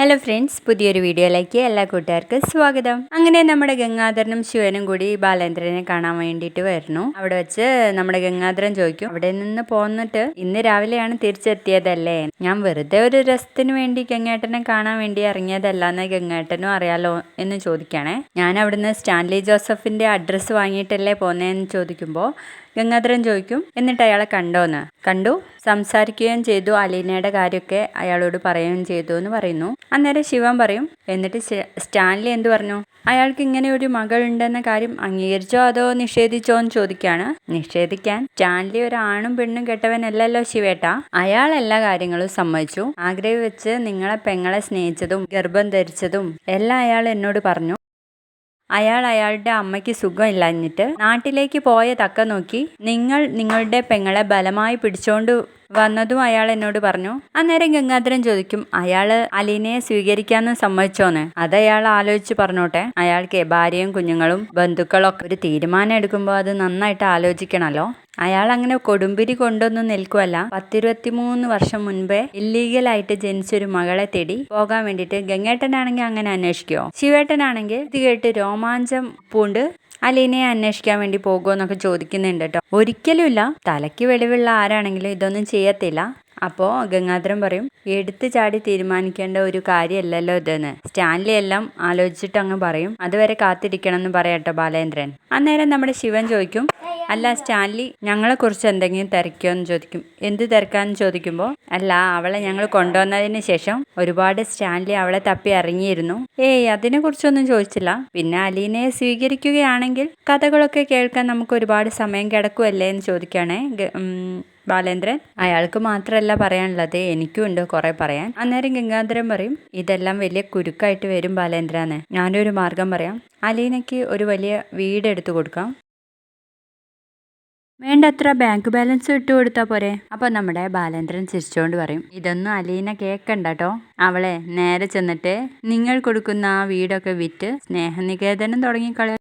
Hello friends, പുതിയൊരു വീഡിയോയിലേക്ക് എല്ലാ കൂട്ടുകാർക്കും സ്വാഗതം. അങ്ങനെ നമ്മുടെ ഗംഗാധരനും ശിവനും കൂടി ബാലേന്ദ്രനെ കാണാൻ വേണ്ടിയിട്ട് വരുന്നു. അവിടെ വെച്ച് നമ്മുടെ ഗംഗാധരൻ ചോദിക്കും, അവിടെ നിന്ന് പോന്നിട്ട് ഇന്ന് രാവിലെയാണ് തിരിച്ചെത്തിയതല്ലേ? ഞാൻ വെറുതെ ഒരു രസത്തിന് വേണ്ടി ഗംഗേട്ടനെ കാണാൻ വേണ്ടി ഇറങ്ങിയതല്ലാന്ന് ഗംഗേട്ടനും അറിയാലോ എന്ന് ചോദിക്കണേ. ഞാൻ അവിടുന്ന് സ്റ്റാൻലി ജോസഫിന്റെ അഡ്രസ്സ് വാങ്ങിയിട്ടല്ലേ പോന്നേന്ന് ചോദിക്കുമ്പോൾ ഗംഗാധരൻ ചോദിക്കും, എന്നിട്ട് അയാളെ കണ്ടോന്ന്? കണ്ടു, സംസാരിക്കുകയും ചെയ്തു, അലീനയുടെ കാര്യമൊക്കെ അയാളോട് പറയുകയും ചെയ്തു എന്ന് പറയുന്നു. അന്നേരം ശിവൻ പറയും, എന്നിട്ട് സ്റ്റാൻലി എന്തു പറഞ്ഞു? അയാൾക്ക് ഇങ്ങനെ ഒരു മകൾ ഉണ്ടെന്ന കാര്യം അംഗീകരിച്ചോ അതോ നിഷേധിച്ചോ എന്ന് ചോദിക്കാണ്. നിഷേധിക്കാൻ സ്റ്റാൻലി ഒരു ആണും പെണ്ണും കെട്ടവനല്ലല്ലോ ശിവേട്ടാ. അയാൾ എല്ലാ കാര്യങ്ങളും സമ്മതിച്ചു. ആഗ്രഹി വെച്ച് നിങ്ങളെ പെങ്ങളെ സ്നേഹിച്ചതും ഗർഭം ധരിച്ചതും എല്ലാം അയാൾ എന്നോട് പറഞ്ഞു. അയാളുടെ അമ്മയ്ക്ക് സുഖമില്ലാഞ്ഞിട്ട് നാട്ടിലേക്ക് പോയ തക്ക നോക്കി നിങ്ങളുടെ പെങ്ങളെ ബലമായി പിടിച്ചോണ്ട് വന്നതും അയാൾ എന്നോട് പറഞ്ഞു. അന്നേരം ഗംഗാധരൻ ചോദിക്കും, അയാള് അലീനയെ സ്വീകരിക്കാന്ന് സമ്മതിച്ചോന്ന്? അത് അയാൾ ആലോചിച്ച് പറഞ്ഞോട്ടെ. അയാൾക്ക് ഭാര്യയും കുഞ്ഞുങ്ങളും ബന്ധുക്കളൊക്കെ ഒരു തീരുമാനം എടുക്കുമ്പോൾ അത് നന്നായിട്ട് ആലോചിക്കണല്ലോ. അയാൾ അങ്ങനെ കൊടുമ്പിരി കൊണ്ടൊന്നും നിൽക്കുവല്ല. 10-23 വർഷം മുൻപേ ഇല്ലീഗലായിട്ട് ജനിച്ചൊരു മകളെ തേടി പോകാൻ വേണ്ടിയിട്ട് ഗംഗേട്ടനാണെങ്കിൽ അങ്ങനെ അന്വേഷിക്കുമോ? ശിവേട്ടനാണെങ്കിൽ ഇത് കേട്ട് രോമാഞ്ചം പൂണ്ട് അലീനയെ അന്വേഷിക്കാൻ വേണ്ടി പോകുമെന്നൊക്കെ ചോദിക്കുന്നുണ്ട് കേട്ടോ. ഒരിക്കലുമില്ല. തലയ്ക്ക് വെളിവുള്ള ആരാണെങ്കിലും ഇതൊന്നും ചെയ്യത്തില്ല. അപ്പോൾ ഗംഗാധരൻ പറയും, എടുത്തു ചാടി തീരുമാനിക്കേണ്ട ഒരു കാര്യമല്ലല്ലോ ഇതെന്ന്. സ്റ്റാൻലി എല്ലാം ആലോചിച്ചിട്ട് അങ്ങ് പറയും. അതുവരെ കാത്തിരിക്കണം എന്ന് പറയാട്ടോ ബാലേന്ദ്രൻ. അന്നേരം നമ്മുടെ ശിവൻ ചോദിക്കും, അല്ല സ്റ്റാൻലി ഞങ്ങളെക്കുറിച്ച് എന്തെങ്കിലും തിരക്കിയോ എന്ന് ചോദിക്കും. എന്ത് തിരക്കാന്ന് ചോദിക്കുമ്പോൾ, അല്ല അവളെ ഞങ്ങൾ കൊണ്ടുവന്നതിന് ശേഷം ഒരുപാട് സ്റ്റാൻലി അവളെ തപ്പി ഇറങ്ങിയിരുന്നു. അതിനെ കുറിച്ചൊന്നും ചോദിച്ചില്ല. പിന്നെ അലീനയെ സ്വീകരിക്കുകയാണെങ്കിൽ കഥകളൊക്കെ കേൾക്കാൻ നമുക്ക് ഒരുപാട് സമയം കിടക്കുമല്ലേ എന്ന് ചോദിക്കുകയാണേ ബാലേന്ദ്രൻ. അയാൾക്ക് മാത്രമല്ല പറയാനുള്ളത്, എനിക്കും ഉണ്ട് കുറെ പറയാൻ. അന്നേരം ഗംഗാധരൻ പറയും, ഇതെല്ലാം വലിയ കുരുക്കായിട്ട് വരും ബാലേന്ദ്രന്ന്. ഞാനൊരു മാർഗം പറയാം. അലീനയ്ക്ക് ഒരു വലിയ വീട് എടുത്തു കൊടുക്കാം. വേണ്ടത്ര ബാങ്ക് ബാലൻസ് ഇട്ട് കൊടുത്താൽ പോരെ? അപ്പോൾ നമ്മുടെ ബാലേന്ദ്രൻ ചിരിച്ചുകൊണ്ട് പറയും, ഇതൊന്നും അലീന കേൾക്കണ്ട കേട്ടോ. അവളെ നേരെ ചെന്നിട്ട് നിങ്ങൾ കൊടുക്കുന്ന ആ വീടൊക്കെ വിറ്റ് സ്നേഹനികേതനം തുടങ്ങിക്കളയാം.